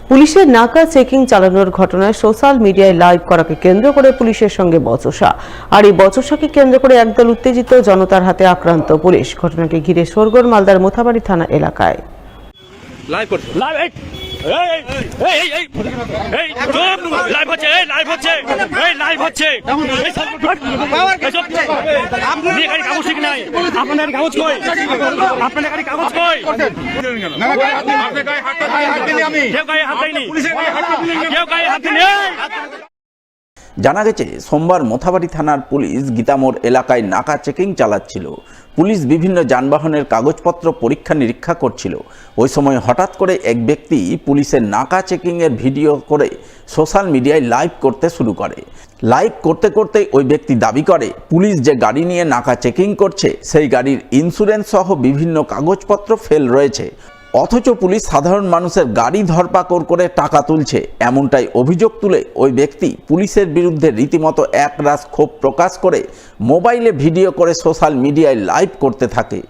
পুলিশের নাকা চেকিং চালানোর ঘটনায় সোশ্যাল মিডিয়ায় লাইভ করাকে কেন্দ্র করে পুলিশের সঙ্গে বচসা। আর এই বচসাকে কেন্দ্র করে একদল উত্তেজিত জনতার হাতে আক্রান্ত পুলিশ। ঘটনাকে ঘিরে শোরগোল মালদার মোথাবাড়ি থানা এলাকায়। জানা গেছে সোমবার মোথাবাড়ি থানার পুলিশ গীতামোড় এলাকায় নাকা চেকিং চালাচ্ছিল। পুলিশ বিভিন্ন যানবাহনের কাগজপত্র পরীক্ষা নিরীক্ষা করছিল। ওই সময় হঠাৎ করে এক ব্যক্তি পুলিশের নাকা চেকিংয়ের ভিডিও করে সোশ্যাল মিডিয়ায় লাইভ করতে শুরু করে। লাইভ করতে করতে ওই ব্যক্তি দাবি করে পুলিশ যে গাড়ি নিয়ে নাকা চেকিং করছে সেই গাড়ির ইন্স্যুরেন্স সহ বিভিন্ন কাগজপত্র ফেল রয়েছে, অথচ পুলিশ সাধারণ মানুষের গাড়ি ধরপাকড় করে টাকা তুলছে। এমনটাই অভিযোগ তুলে ওই ব্যক্তি পুলিশের বিরুদ্ধে রীতিমতো একরাশ ক্ষোভ প্রকাশ করে মোবাইলে ভিডিও করে সোশ্যাল মিডিয়ায় লাইভ করতে থাকে।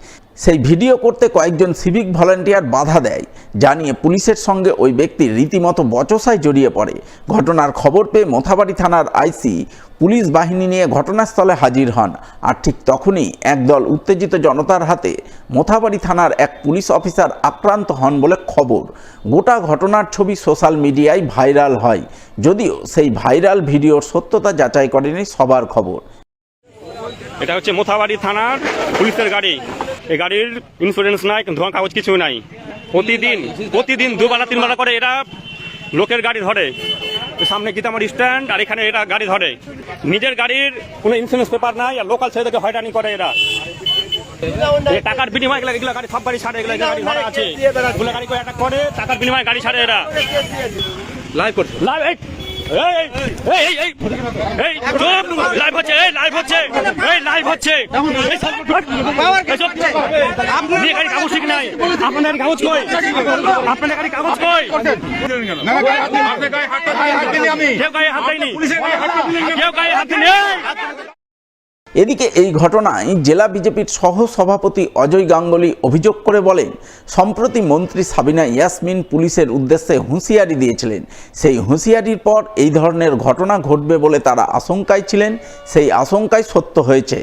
সেই ভিডিও করতে কয়েকজন সিভিক ভলান্টিয়ার বাধা দেয়, জানিয়ে পুলিশের সঙ্গে ওই ব্যক্তি রীতিমতো বচসায় জড়িয়ে পড়ে। ঘটনার খবর পেয়ে মোথাবাড়ি থানার আইসি পুলিশ বাহিনী নিয়ে ঘটনাস্থলে হাজির হন। আর ঠিক তখনই একদল উত্তেজিত জনতার হাতে মোথাবাড়ি থানার এক পুলিশ অফিসার আক্রান্ত হন বলে খবর। গোটা ঘটনার ছবি সোশ্যাল মিডিয়ায় ভাইরাল হয়, যদিও সেই ভাইরাল ভিডিওর সত্যতা যাচাই করেনি সবার খবর। এটা হচ্ছে মোথাবাড়ি থানার পুলিশের গাড়ি। এই গাড়ির ইন্স্যুরেন্স নাই, ধোঁয়া কাগজ কিছু নাই। প্রতিদিন দুবেলা তিনবেলা করে এরা লোকের গাড়ি ধরে। সামনে গীতামোড় স্ট্যান্ড আর এখানে এরা গাড়ি ধরে। নিজের গাড়ির কোনো ইন্স্যুরেন্স পেপার নাই, আর লোকাল ছেলেদেরকে হয়রানি করে এরা। টাকার বিনিময়ে এগুলো গাড়ি সব গাড়ি ছাড়ে, এগুলো গাড়ি ধরা আছে, এগুলো গাড়ি করে অ্যাটাক করে, টাকার বিনিময়ে গাড়ি ছাড়ে এরা। লাইভ করছে, এদিকে এই ঘটনায় জেলা বিজেপির সহ সভাপতি অজয় গাঙ্গুলি অভিযোগ করে বলেন, সম্প্রতি মন্ত্রী সাবিনা ইয়াসমিন পুলিশের উদ্দেশ্যে হুঁশিয়ারি দিয়েছিলেন। সেই হুঁশিয়ারির পর এই ধরনের ঘটনা ঘটবে বলে তারা আশঙ্কায় ছিলেন, সেই আশঙ্কাই সত্য হয়েছে।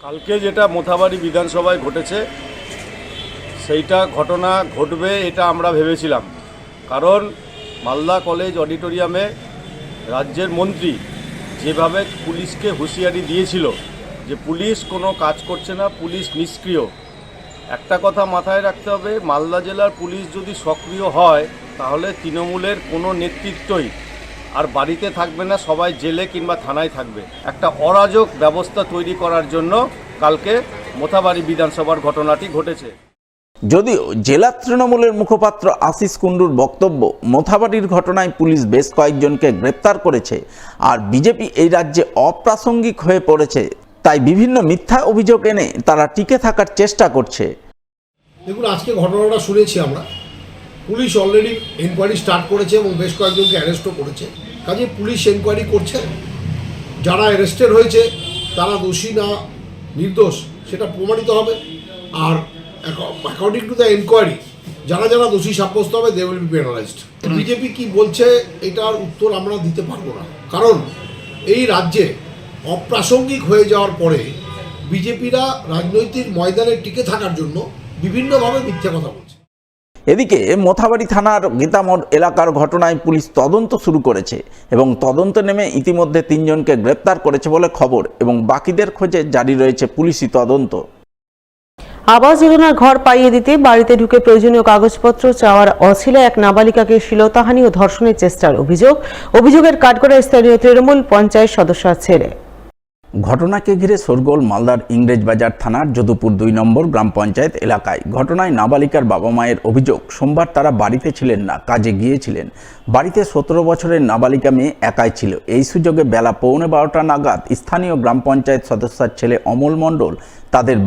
কালকে যেটা মোথাবাড়ি বিধানসভায় ঘটেছে সেইটা ঘটনা ঘটবে এটা আমরা ভেবেছিলাম, কারণ মালদা কলেজ অডিটোরিয়ামে রাজ্যের মন্ত্রী যেভাবে পুলিশকে হুঁশিয়ারি দিয়েছিল যে পুলিশ কোনো কাজ করছে না, পুলিশ নিষ্ক্রিয়। একটা কথা মাথায় রাখতে হবে, মালদা জেলার পুলিশ যদি সক্রিয় হয় তাহলে তৃণমূলের কোনো নেতৃত্বই আর বাড়িতে থাকবে না, সবাই জেলে কিংবা থানায় থাকবে। একটা অরাজক ব্যবস্থা তৈরি করার জন্য কালকে মোথাবাড়ি বিধানসভার ঘটনাটি ঘটেছে। যদিও জেলা তৃণমূলের মুখপাত্র আশিস কুণ্ডুর বক্তব্য, মোথাবাড়ির ঘটনায় পুলিশ বেশ কয়েকজনকে গ্রেপ্তার করেছে আর বিজেপি এই রাজ্যে অপ্রাসঙ্গিক হয়ে পড়েছে, তাই বিভিন্ন মিথ্যা অভিযোগ এনে তারা টিকে থাকার চেষ্টা করছে। দেখুন, আজকে ঘটনাটা শুনেছি আমরা, পুলিশ অলরেডি এনকোয়ারি স্টার্ট করেছে এবং বেশ কয়েকজনকে অ্যারেস্টও করেছে। কাজে পুলিশ এনকোয়ারি করছে, যারা অ্যারেস্টেড হয়েছে তারা দোষী না নির্দোষ সেটা প্রমাণিত হবে। আর অ্যাকর্ডিং টু দ্য এনকোয়ারি যারা যারা দোষী সাব্যস্ত হবে they will be penalised. BJP কি বলছে এটার উত্তর আমরা দিতে পারবো না, কারণ এই রাজ্যে অপ্রাসঙ্গিক হয়ে যাওয়ার পরে বিজেপিরা রাজনৈতিক ময়দানে টিকে থাকার জন্য বিভিন্নভাবে মিথ্যা কথা বলছে। এদিকে মোথাবাড়ি থানার গীতামোড় এলাকার ঘটনায় পুলিশ তদন্ত শুরু করেছে এবং তদন্তে নেমে ইতিমধ্যে 3 জনকে গ্রেপ্তার করেছে বলে খবর এবং বাকিদের খোঁজে জারি রয়েছে পুলিশি তদন্ত। আবাস যোজনার ঘর পাইয়ে দিতে বাড়িতে ঢুকে প্রয়োজনীয় কাগজপত্র চাওয়ার অছিলা এক নাবালিকাকে শ্লীলতাহানি ও ধর্ষণের চেষ্টার অভিযোগের কাঠগড়া স্থানীয় তৃণমূল পঞ্চায়েত সদস্যের ছেলে। ঘটনাকে ঘিরে শোরগোল মালদার ইংরেজবাজার থানার যদুপুর 2 নম্বর গ্রাম পঞ্চায়েত এলাকায়। ঘটনায় নাবালিকার বাবা মায়ের অভিযোগ, সোমবার তারা বাড়িতে ছিলেন না, কাজে গিয়েছিলেন। বাড়িতে 17 বছরের নাবালিকা মেয়ে একাই ছিল। এই সুযোগে বেলা 11:15 নাগাদ স্থানীয় গ্রাম পঞ্চায়েত সদস্যের ছেলে অমল মণ্ডল তাদের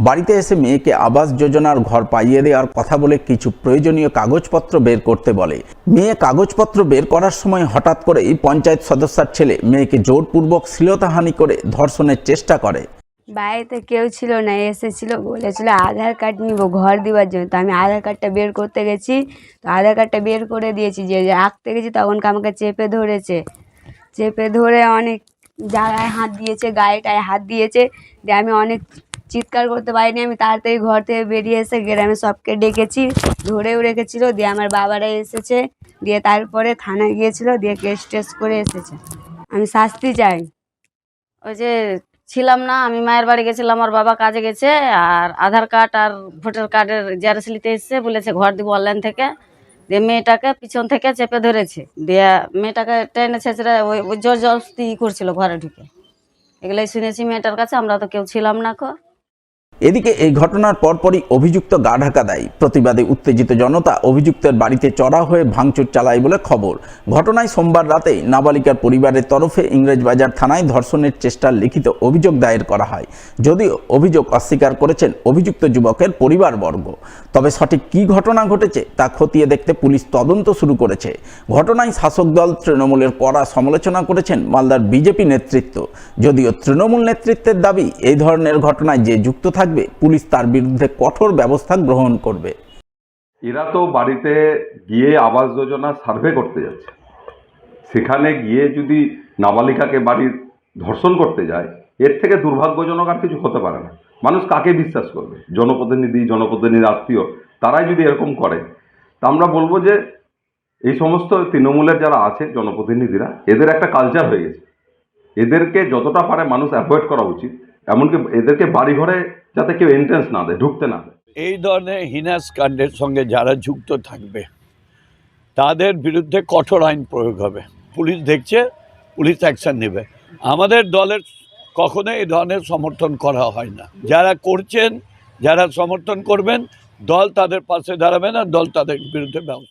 বাড়িতে এসে মেয়েকে আবাস যোজনার ঘর পাইয়ে দেওয়ার কথা বলে কিছু প্রয়োজনীয় কাগজপত্র বের করতে বলে। মেয়ে কাগজপত্র বের করার সময় হঠাৎ করেই পঞ্চায়েত সদস্যের ছেলে মেয়েকে জোরপূর্বক শ্লীলতাহানি করে ধর্ষণের চেষ্টা করে। বাড়িতে কেউ ছিল না, এসেছিল বলেছিল আধার কার্ড নিব ঘর দেওয়ার জন্য। তো আমি আধার কার্ডটা বের করতে গেছি, তো আধার কার্ডটা বের করে দিয়েছি, যে রাখতে গেছি তখন আমাকে চেপে ধরেছে। চেপে ধরে অনেক জায়গায় হাত দিয়েছে, গায়েটায় হাত দিয়েছে, দিয়ে আমি অনেক চিৎকার করতে পারিনি। আমি তাড়াতাড়ি ঘর থেকে বেরিয়ে এসে গ্রামে সবকে ডেকেছি, ধরেও রেখেছিল। দিয়ে আমার বাবারা এসেছে, দিয়ে তারপরে থানায় গিয়েছিল, দিয়ে কেস টেস করে এসেছে। আমি শাস্তি চাই। ওই যে ছিলাম না, আমি মায়ের বাড়ি গেছিলাম, আমার বাবা কাজে গেছে, আর আধার কার্ড আর ভোটার কার্ডের জেরক্স নিতে এসেছে, বলেছে ঘর দিব অনলাইন থেকে। দিয়ে মেয়েটাকে পিছন থেকে চেপে ধরেছে, দিয়ে মেয়েটাকে টেনে ছেঁচড়ে ওই জোর জবরদস্তি করছিল ঘরে ঢুকে। এগুলোই শুনেছি মেয়েটার কাছে, আমরা তো কেউ ছিলাম না। এদিকে এই ঘটনার পরপরই অভিযুক্ত গা ঢাকা দেয়। প্রতিবাদে উত্তেজিত জনতা অভিযুক্তের বাড়িতে চড়া হয়ে ভাঙচুর চালায় বলে খবর। ঘটনায় সোমবার রাতে নাবালিকার পরিবারের তরফে ইংরেজবাজার থানায় ধর্ষণের চেষ্টার লিখিত অভিযোগ দায়ের করা হয়। যদিও অভিযোগ অস্বীকার করেছেন অভিযুক্ত যুবকের পরিবারবর্গ। তবে সঠিক কী ঘটনা ঘটেছে তা খতিয়ে দেখতে পুলিশ তদন্ত শুরু করেছে। ঘটনায় শাসক দল তৃণমূলের কড়া সমালোচনা করেছেন মালদার বিজেপি নেতৃত্ব। যদিও তৃণমূল নেতৃত্বের দাবি, এই ধরনের ঘটনায় যে যুক্ত থাকবে পুলিশ তার বিরুদ্ধে কঠোর ব্যবস্থা গ্রহণ করবে। এরা তো বাড়িতে গিয়ে আবাস যোজনা সার্ভে করতে যাচ্ছে, সেখানে গিয়ে যদি নাবালিকাকে বাড়ির ধর্ষণ করতে যায়, এর থেকে দুর্ভাগ্যজনক আর কিছু হতে পারে না। মানুষ কাকে বিশ্বাস করবে? জনপ্রতিনিধি আত্মীয়, তারাই যদি এরকম করে, তা আমরা বলবো যে এই সমস্ত তৃণমূলের যারা আছে জনপ্রতিনিধিরা, এদের একটা কালচার হয়ে গেছে। এদেরকে যতটা পারে মানুষ অ্যাভয়েড করা উচিত, এমনকি এদেরকে বাড়িঘরে যাতে কেউ এন্ট্রেন্স না দেয়, ঢুকতে না দেয়। এই ধরনের হিনাস কাণ্ডের সঙ্গে যারা যুক্ত থাকবে তাদের বিরুদ্ধে কঠোর আইন প্রয়োগ হবে। পুলিশ দেখছে, পুলিশ অ্যাকশন নেবে। আমাদের দলের কখনো এই ধরনের সমর্থন করা হয় না। যারা করছেন, যারা সমর্থন করবেন, দল তাদের পাশে দাঁড়াবে না, দল তাদের বিরুদ্ধে ব্যবস্থা